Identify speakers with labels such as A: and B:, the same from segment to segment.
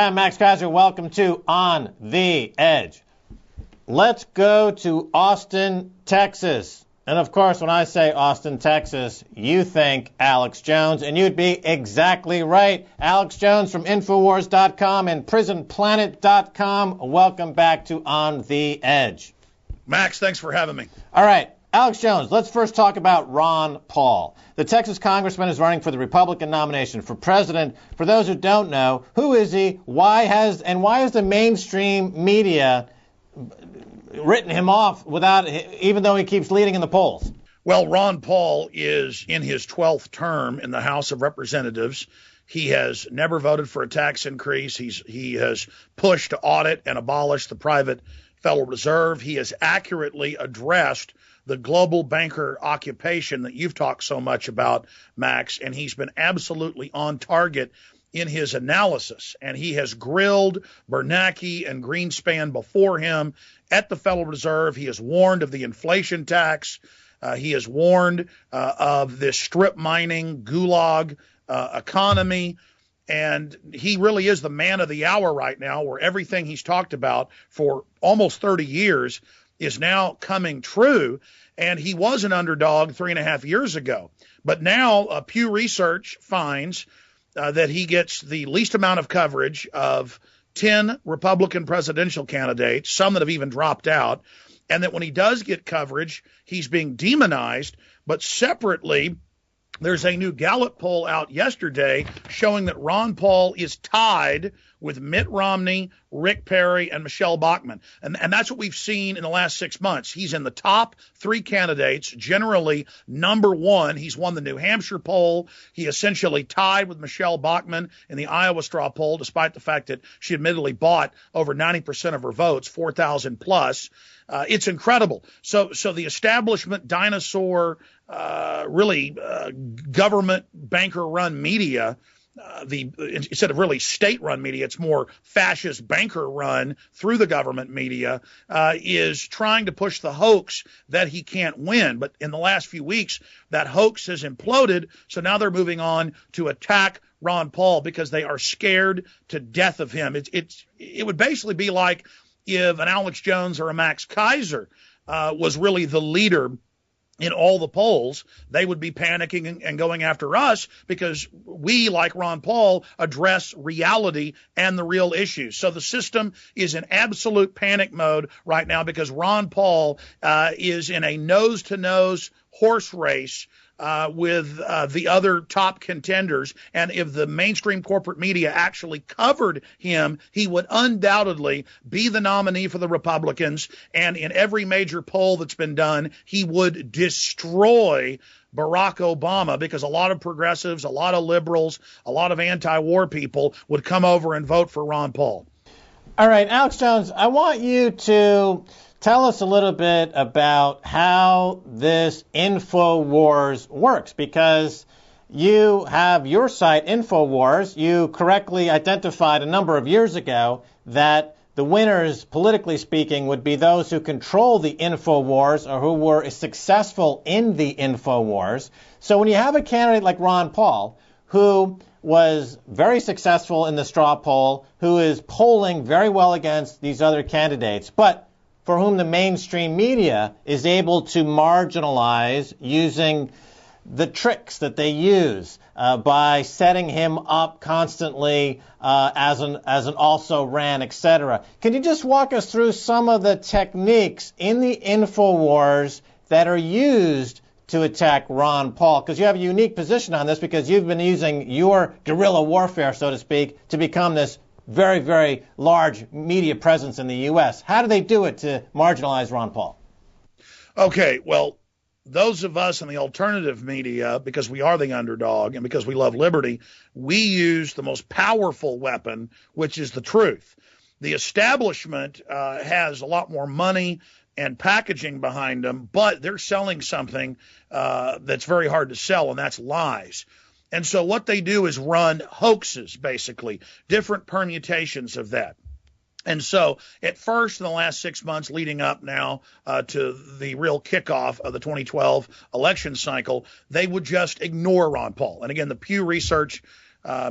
A: I'm Max Keiser. Welcome to On the Edge. Let's go to Austin, Texas. And of course, when I say Austin, Texas, you think Alex Jones, and you'd be exactly right. Alex Jones from Infowars.com and PrisonPlanet.com. Welcome back to On the Edge.
B: Max, thanks for having me.
A: All right. Alex Jones, let's first talk about Ron Paul. The Texas congressman is running for the Republican nomination for president. For those who don't know, who is he? Why has the mainstream media written him off even though he keeps leading in the polls?
B: Well, Ron Paul is in his 12th term in the House of Representatives. He has never voted for a tax increase. He has pushed to audit and abolish the private Federal Reserve. He has accurately addressed the global banker occupation that you've talked so much about, Max, and he's been absolutely on target in his analysis. And he has grilled Bernanke and Greenspan before him at the Federal Reserve. He has warned of the inflation tax. He has warned of this strip mining gulag economy. And he really is the man of the hour right now, where everything he's talked about for almost 30 years is now coming true. And he was an underdog 3.5 years ago. But now Pew Research finds that he gets the least amount of coverage of 10 Republican presidential candidates, some that have even dropped out, and that when he does get coverage, he's being demonized. But separately, there's a new Gallup poll out yesterday showing that Ron Paul is tied with Mitt Romney, Rick Perry, and Michelle Bachmann. And that's what we've seen in the last 6 months. He's in the top 3 candidates, generally number 1. He's won the New Hampshire poll. He essentially tied with Michelle Bachmann in the Iowa straw poll, despite the fact that she admittedly bought over 90% of her votes, 4,000 plus. It's incredible. So the establishment dinosaur, government banker-run media, instead of really state-run media, it's more fascist banker-run through the government media, is trying to push the hoax that he can't win. But in the last few weeks, that hoax has imploded, so now they're moving on to attack Ron Paul because they are scared to death of him. It would basically be like if an Alex Jones or a Max Keiser was really the leader in all the polls. They would be panicking and going after us because we, like Ron Paul, address reality and the real issues. So the system is in absolute panic mode right now because Ron Paul is in a nose-to-nose horse race with the other top contenders. And if the mainstream corporate media actually covered him, he would undoubtedly be the nominee for the Republicans. And in every major poll that's been done, he would destroy Barack Obama because a lot of progressives, a lot of liberals, a lot of anti-war people would come over and vote for Ron Paul.
A: All right, Alex Jones, I want you to tell us a little bit about how this InfoWars works, because you have your site, InfoWars. You correctly identified a number of years ago that the winners, politically speaking, would be those who control the InfoWars or who were successful in the InfoWars. So when you have a candidate like Ron Paul, who was very successful in the straw poll, who is polling very well against these other candidates, but for whom the mainstream media is able to marginalize using the tricks that they use by setting him up constantly as an also ran, etc. Can you just walk us through some of the techniques in the InfoWars that are used to attack Ron Paul? Because you have a unique position on this because you've been using your guerrilla warfare, so to speak, to become this very, very large media presence in the U.S. How do they do it to marginalize Ron Paul?
B: Okay, well, those of us in the alternative media, because we are the underdog and because we love liberty, we use the most powerful weapon, which is the truth. The establishment has a lot more money and packaging behind them, but they're selling something that's very hard to sell, and that's lies. And so what they do is run hoaxes, basically, different permutations of that. And so at first, in the last 6 months leading up now to the real kickoff of the 2012 election cycle, they would just ignore Ron Paul. And again, the Pew Research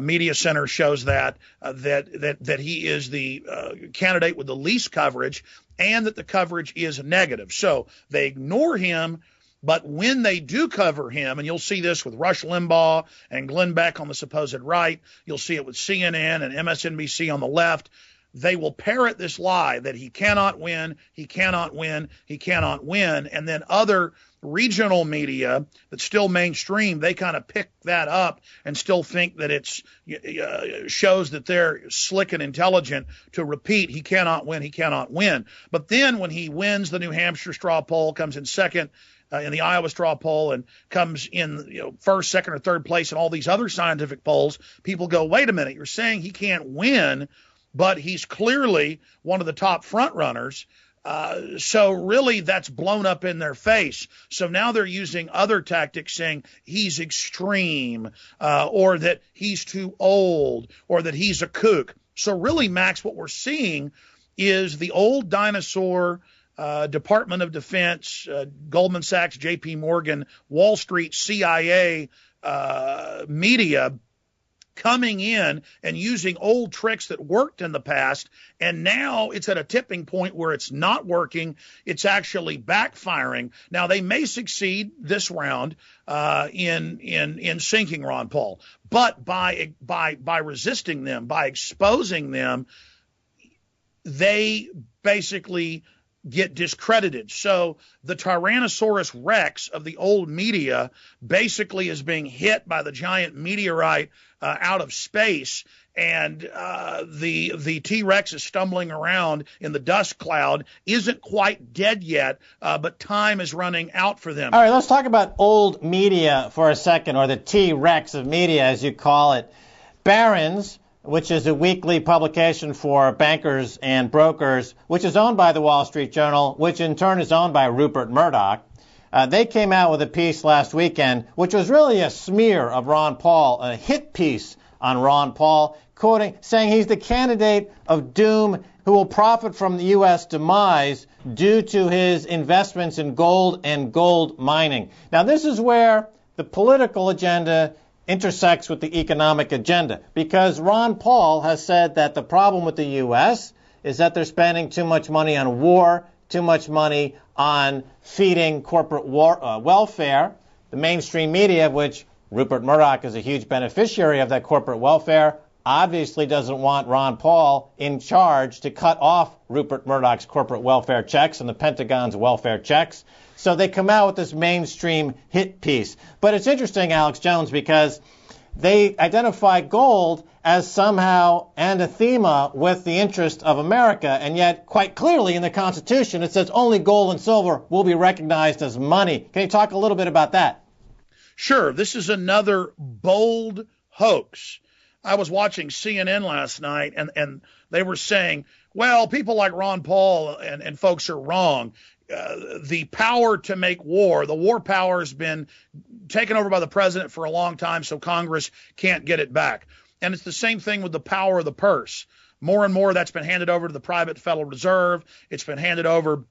B: Media Center shows that he is the candidate with the least coverage, and that the coverage is negative. So they ignore him. But when they do cover him, and you'll see this with Rush Limbaugh and Glenn Beck on the supposed right, you'll see it with CNN and MSNBC on the left, they will parrot this lie that he cannot win, he cannot win, he cannot win. And then other regional media that's still mainstream, they kind of pick that up and still think that it's shows that they're slick and intelligent to repeat, he cannot win, he cannot win. But then when he wins the New Hampshire straw poll, comes in second in the Iowa straw poll, and comes in first, second, or third place in all these other scientific polls, people go, wait a minute, you're saying he can't win, but he's clearly one of the top front runners. So really that's blown up in their face. So now they're using other tactics, saying he's extreme, or that he's too old, or that he's a kook. So really, Max, what we're seeing is the old dinosaur Department of Defense, Goldman Sachs, JP Morgan, Wall Street, CIA media coming in and using old tricks that worked in the past, and now it's at a tipping point where it's not working. It's actually backfiring. Now they may succeed this round in sinking Ron Paul, but by resisting them, by exposing them, they basically get discredited. So the Tyrannosaurus Rex of the old media basically is being hit by the giant meteorite out of space, and the T-Rex is stumbling around in the dust cloud, isn't quite dead yet, but time is running out for them.
A: All right, let's talk about old media for a second, or the T-Rex of media, as you call it. Barron's, which is a weekly publication for bankers and brokers, which is owned by the Wall Street Journal, which in turn is owned by Rupert Murdoch. They came out with a piece last weekend, which was really a smear of Ron Paul, a hit piece on Ron Paul, saying he's the candidate of doom who will profit from the U.S. demise due to his investments in gold and gold mining. Now, this is where the political agenda intersects with the economic agenda, because Ron Paul has said that the problem with the U.S. is that they're spending too much money on war, too much money on feeding corporate welfare. The mainstream media, which Rupert Murdoch is a huge beneficiary of that corporate welfare, obviously doesn't want Ron Paul in charge to cut off Rupert Murdoch's corporate welfare checks and the Pentagon's welfare checks. So they come out with this mainstream hit piece. But it's interesting, Alex Jones, because they identify gold as somehow anathema with the interest of America, and yet quite clearly in the Constitution it says only gold and silver will be recognized as money. Can you talk a little bit about that?
B: Sure. This is another bold hoax. I was watching CNN last night, and they were saying, well, people like Ron Paul and folks are wrong. The power to make war, the war power has been taken over by the president for a long time, so Congress can't get it back. And it's the same thing with the power of the purse. More and more that's been handed over to the private Federal Reserve. It's been handed over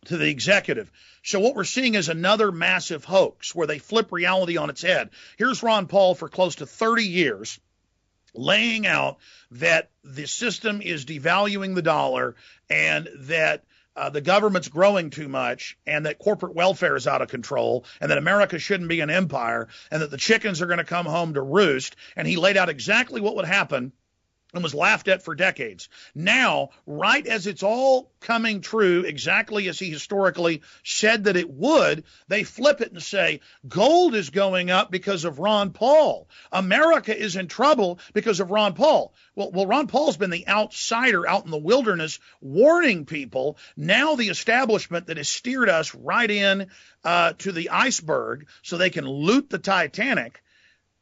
B: to the executive. So what we're seeing is another massive hoax where they flip reality on its head. Here's Ron Paul for close to 30 years laying out that the system is devaluing the dollar, and that the government's growing too much, and that corporate welfare is out of control, and that America shouldn't be an empire, and that the chickens are going to come home to roost. And he laid out exactly what would happen and was laughed at for decades. Now, right as it's all coming true, exactly as he historically said that it would, they flip it and say, gold is going up because of Ron Paul. America is in trouble because of Ron Paul. Well, Ron Paul's been the outsider out in the wilderness warning people. Now the establishment that has steered us right in to the iceberg so they can loot the Titanic,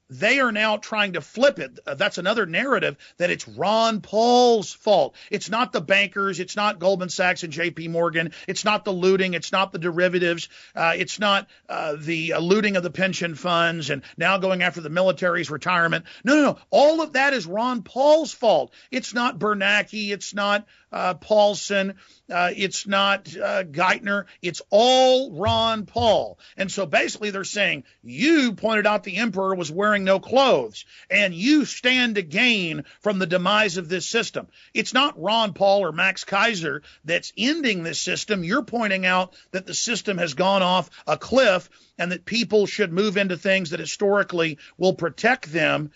B: they are now trying to flip it. That's another narrative, that it's Ron Paul's fault. It's not the bankers. It's not Goldman Sachs and JP Morgan. It's not the looting. It's not the derivatives. It's not the looting of the pension funds and now going after the military's retirement. No. All of that is Ron Paul's fault. It's not Bernanke. It's not Paulson. It's not Geithner. It's all Ron Paul. And so basically they're saying, you pointed out the emperor was wearing no clothes, and you stand to gain from the demise of this system. It's not Ron Paul or Max Keiser that's ending this system. You're pointing out that the system has gone off a cliff and that people should move into things that historically will protect them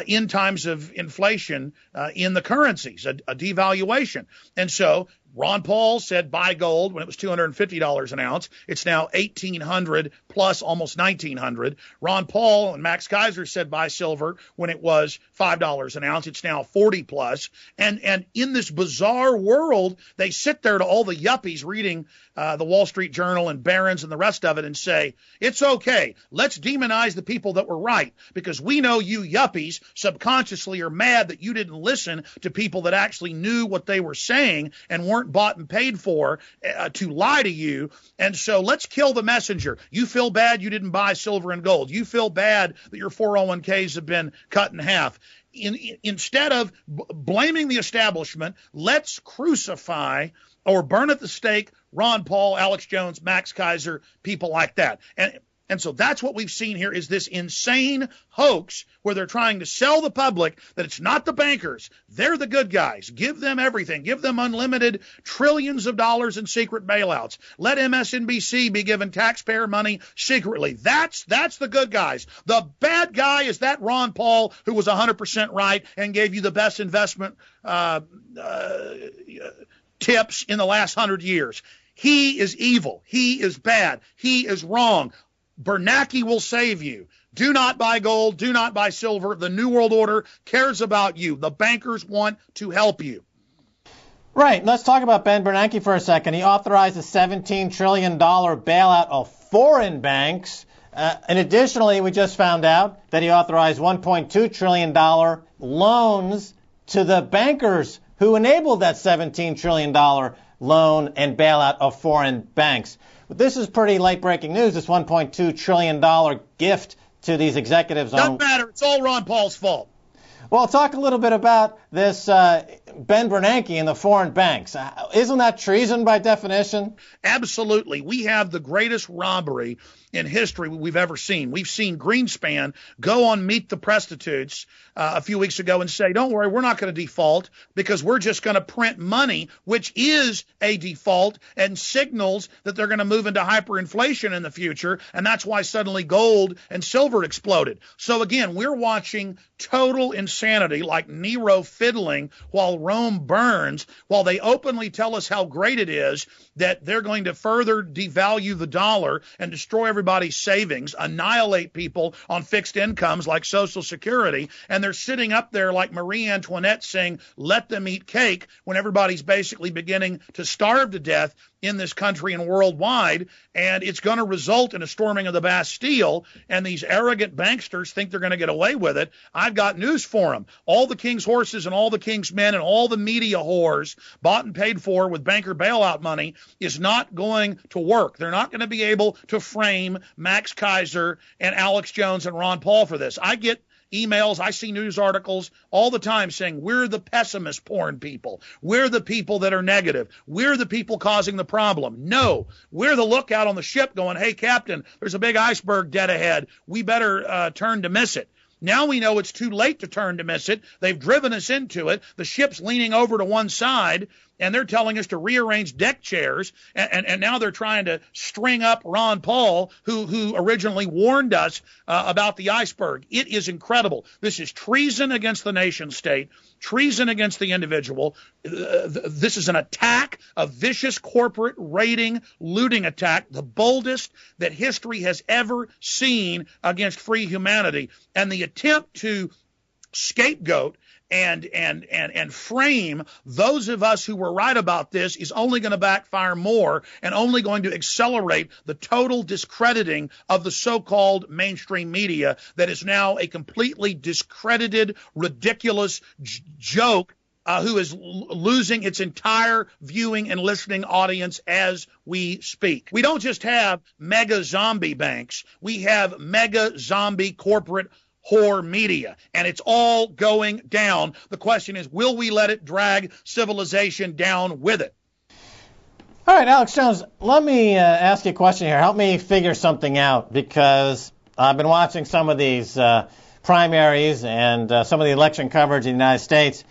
B: in times of inflation in the currencies, a devaluation. And so Ron Paul said buy gold when it was $250 an ounce. It's now $1,800 plus almost $1,900. Ron Paul and Max Keiser said buy silver when it was $5 an ounce. It's now 40 plus. And in this bizarre world, they sit there to all the yuppies reading the Wall Street Journal and Barron's and the rest of it and say, it's okay. Let's demonize the people that were right, because we know you yuppies subconsciously are mad that you didn't listen to people that actually knew what they were saying and weren't bought and paid for to lie to you. And so let's kill the messenger. You feel bad you didn't buy silver and gold. You feel bad that your 401ks have been cut in half. Instead of blaming the establishment, let's crucify or burn at the stake Ron Paul, Alex Jones, Max Keiser, people like that. And so that's what we've seen here, is this insane hoax where they're trying to sell the public that it's not the bankers. They're the good guys. Give them everything. Give them unlimited trillions of dollars in secret bailouts. Let MSNBC be given taxpayer money secretly. That's the good guys. The bad guy is that Ron Paul who was 100% right and gave you the best investment tips in the last 100 years. He is evil. He is bad. He is wrong. Bernanke will save you. Do not buy gold. Do not buy silver. The New World Order cares about you. The bankers want to help you.
A: Right. Let's talk about Ben Bernanke for a second. He authorized a $17 trillion bailout of foreign banks. And additionally, we just found out that he authorized $1.2 trillion loans to the bankers who enabled that $17 trillion loan and bailout of foreign banks. But this is pretty late-breaking news, this $1.2 trillion gift to these executives.
B: Doesn't matter. It's all Ron Paul's fault.
A: Well, talk a little bit about this Ben Bernanke and the foreign banks. Isn't that treason by definition?
B: Absolutely. We have the greatest robbery in history we've ever seen. We've seen Greenspan go on Meet the Prostitutes a few weeks ago and say, don't worry, we're not going to default because we're just going to print money, which is a default and signals that they're going to move into hyperinflation in the future. And that's why suddenly gold and silver exploded. So again, we're watching total insanity, like Nero fiddling while Rome burns, while they openly tell us how great it is that they're going to further devalue the dollar and destroy everybody's savings, annihilate people on fixed incomes like Social Security, and they're sitting up there like Marie Antoinette saying, let them eat cake, when everybody's basically beginning to starve to death in this country and worldwide, and it's going to result in a storming of the Bastille, and these arrogant banksters think they're going to get away with it. I've got news for them. All the king's horses and all the king's men and all the media whores bought and paid for with banker bailout money is not going to work. They're not going to be able to frame Max Keiser and Alex Jones and Ron Paul for this. I get emails, I see news articles all the time saying we're the pessimist porn people. We're the people that are negative. We're the people causing the problem. No, we're the lookout on the ship going, hey, Captain, there's a big iceberg dead ahead. We better turn to miss it. Now we know it's too late to turn to miss it. They've driven us into it. The ship's leaning over to one side, and they're telling us to rearrange deck chairs, and now they're trying to string up Ron Paul, who originally warned us about the iceberg. It is incredible. This is treason against the nation state, treason against the individual. This is an attack, a vicious corporate raiding, looting attack, the boldest that history has ever seen against free humanity. And the attempt to scapegoat and frame those of us who were right about this is only going to backfire more and only going to accelerate the total discrediting of the so-called mainstream media that is now a completely discredited, ridiculous joke who is losing its entire viewing and listening audience as we speak. We don't just have mega zombie banks. We have mega zombie corporate whore media, and it's all going down. The question is, will we let it drag civilization down with it?
A: All right, Alex Jones, let me ask you a question here. Help me figure something out, because I've been watching some of these primaries and some of the election coverage in the United States,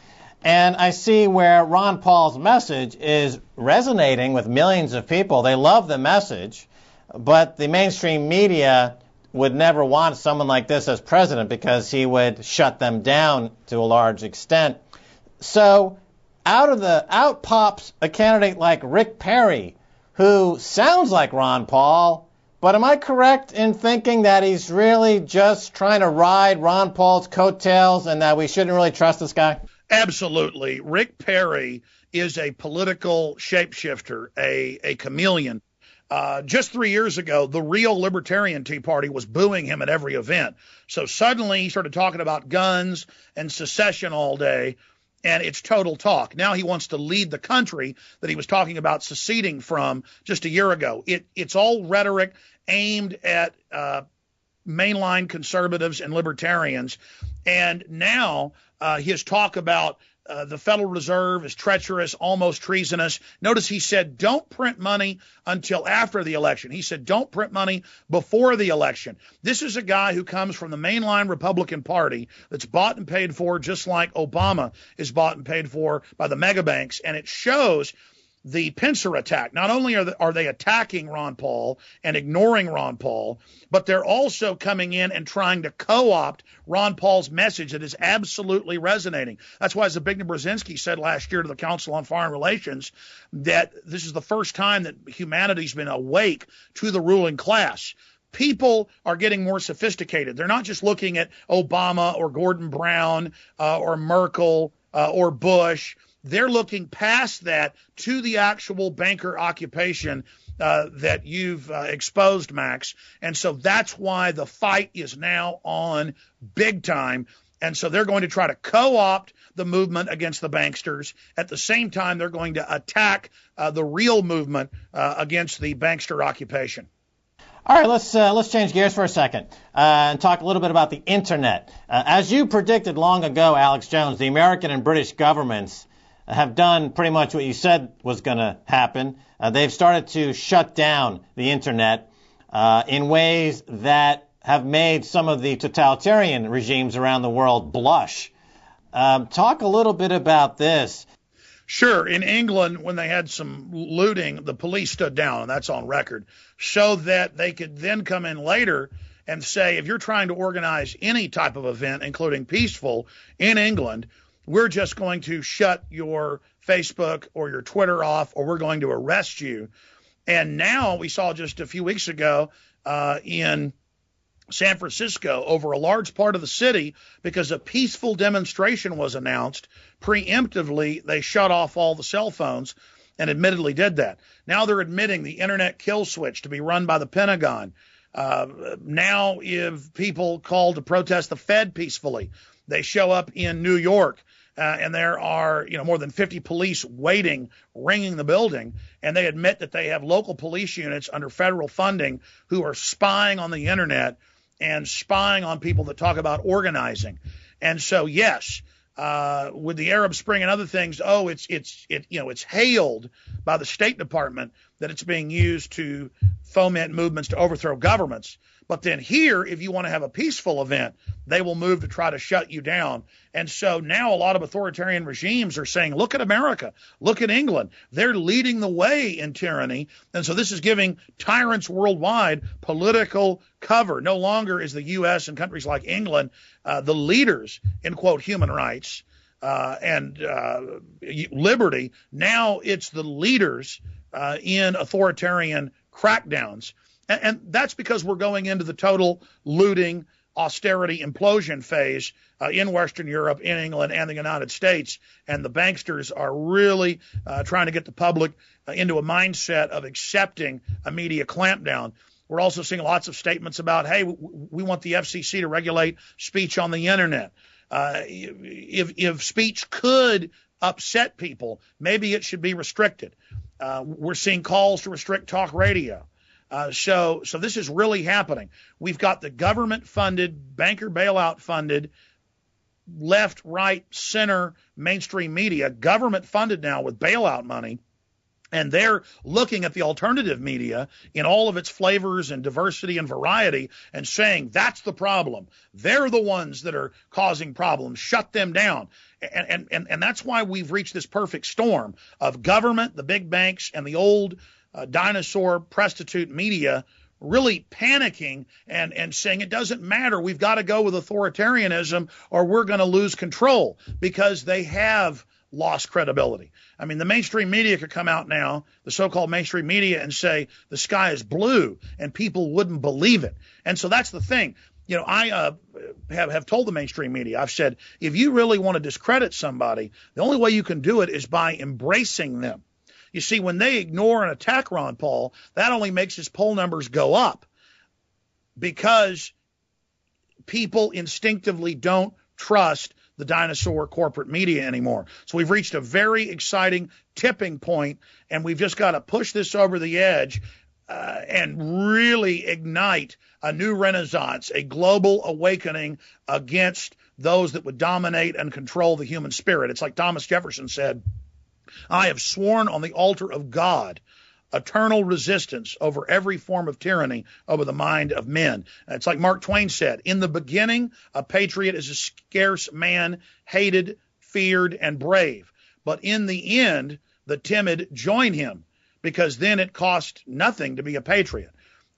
A: and I see where Ron Paul's message is resonating with millions of people. They love the message, but the mainstream media would never want someone like this as president because he would shut them down to a large extent. So out pops a candidate like Rick Perry, who sounds like Ron Paul, but am I correct in thinking that he's really just trying to ride Ron Paul's coattails and that we shouldn't really trust this guy?
B: Absolutely. Rick Perry is a political shapeshifter, a chameleon. Just 3 years ago, the real Libertarian Tea Party was booing him at every event. So suddenly he started talking about guns and secession all day, and it's total talk. Now he wants to lead the country that he was talking about seceding from just a year ago. It's all rhetoric aimed at mainline conservatives and libertarians. And now his talk about the Federal Reserve is treacherous, almost treasonous. Notice he said, don't print money until after the election. He said, don't print money before the election. This is a guy who comes from the mainline Republican Party that's bought and paid for, just like Obama is bought and paid for by the mega banks. And it shows the pincer attack. Not only are they attacking Ron Paul and ignoring Ron Paul, but they're also coming in and trying to co-opt Ron Paul's message that is absolutely resonating. That's why Zbigniew Brzezinski said last year to the Council on Foreign Relations that this is the first time that humanity's been awake to the ruling class. People are getting more sophisticated. They're not just looking at Obama or Gordon Brown or Merkel or Bush. They're looking past that to the actual banker occupation that you've exposed, Max. And so that's why the fight is now on big time. And so they're going to try to co-opt the movement against the banksters. At the same time, they're going to attack the real movement against the bankster occupation.
A: All right, let's change gears for a second and talk a little bit about the Internet. As you predicted long ago, Alex Jones, the American and British governments have done pretty much what you said was going to happen. They've started to shut down the Internet in ways that have made some of the totalitarian regimes around the world blush. Talk a little bit about this.
B: Sure. In England, when they had some looting, the police stood down, and that's on record, so that they could then come in later and say, if you're trying to organize any type of event, including peaceful, in England, we're just going to shut your Facebook or your Twitter off, or we're going to arrest you. And now we saw just a few weeks ago in San Francisco, over a large part of the city, because a peaceful demonstration was announced, preemptively they shut off all the cell phones and admittedly did that. Now they're admitting the internet kill switch to be run by the Pentagon. Now if people call to protest the Fed peacefully, they show up in New York. And there are, more than 50 police waiting, ringing the building, and they admit that they have local police units under federal funding who are spying on the internet and spying on people that talk about organizing. And so, yes, with the Arab Spring and other things, it's hailed by the State Department that it's being used to foment movements to overthrow governments. But then here, if you want to have a peaceful event, they will move to try to shut you down. And so now a lot of authoritarian regimes are saying, look at America, look at England. They're leading the way in tyranny. And so this is giving tyrants worldwide political cover. No longer is the U.S. and countries like England the leaders in, quote, human rights and liberty. Now it's the leaders in authoritarian crackdowns. And that's because we're going into the total looting, austerity, implosion phase in Western Europe, in England, and the United States. And the banksters are really trying to get the public into a mindset of accepting a media clampdown. We're also seeing lots of statements about, hey, we want the FCC to regulate speech on the internet. If speech could upset people, maybe it should be restricted. We're seeing calls to restrict talk radio. So this is really happening. We've got the government-funded, banker bailout-funded, left, right, center, mainstream media, government-funded now with bailout money. And they're looking at the alternative media in all of its flavors and diversity and variety and saying that's the problem. They're the ones that are causing problems. Shut them down. And that's why we've reached this perfect storm of government, the big banks, and the old dinosaur prostitute media really panicking and saying it doesn't matter. We've got to go with authoritarianism or we're going to lose control because they have lost credibility. I mean, the mainstream media could come out now, the so-called mainstream media, and say the sky is blue, and people wouldn't believe it. And so that's the thing. You know, I have told the mainstream media, I've said, if you really want to discredit somebody, the only way you can do it is by embracing them. You see, when they ignore and attack Ron Paul, that only makes his poll numbers go up because people instinctively don't trust the dinosaur corporate media anymore. So we've reached a very exciting tipping point, and we've just got to push this over the edge and really ignite a new renaissance, a global awakening against those that would dominate and control the human spirit. It's like Thomas Jefferson said, I have sworn on the altar of God eternal resistance over every form of tyranny over the mind of men. It's like Mark Twain said, in the beginning, a patriot is a scarce man, hated, feared, and brave. But in the end, the timid join him because then it costs nothing to be a patriot.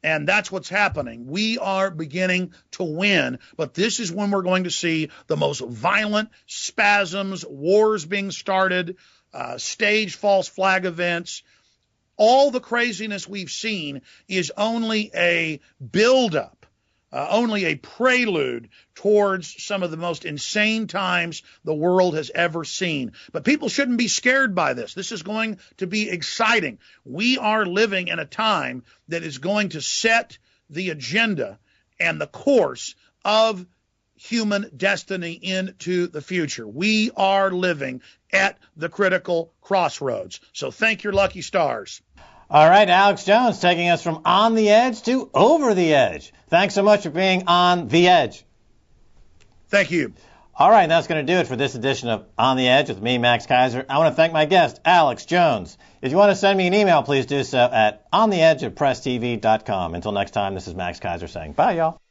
B: And that's what's happening. We are beginning to win, but this is when we're going to see the most violent spasms, wars being started, staged false flag events. All the craziness we've seen is only a buildup, only a prelude towards some of the most insane times the world has ever seen. But people shouldn't be scared by this. This is going to be exciting. We are living in a time that is going to set the agenda and the course of human destiny into the future. We are living at the critical crossroads. So thank your lucky stars.
A: All right, Alex Jones taking us from on the edge to over the edge. Thanks so much for being on the edge.
B: Thank you.
A: All right, and that's going to do it for this edition of On the Edge with me, Max Keiser. I want to thank my guest, Alex Jones. If you want to send me an email, please do so at ontheedge@presstv.com. Until next time, this is Max Keiser saying bye, y'all.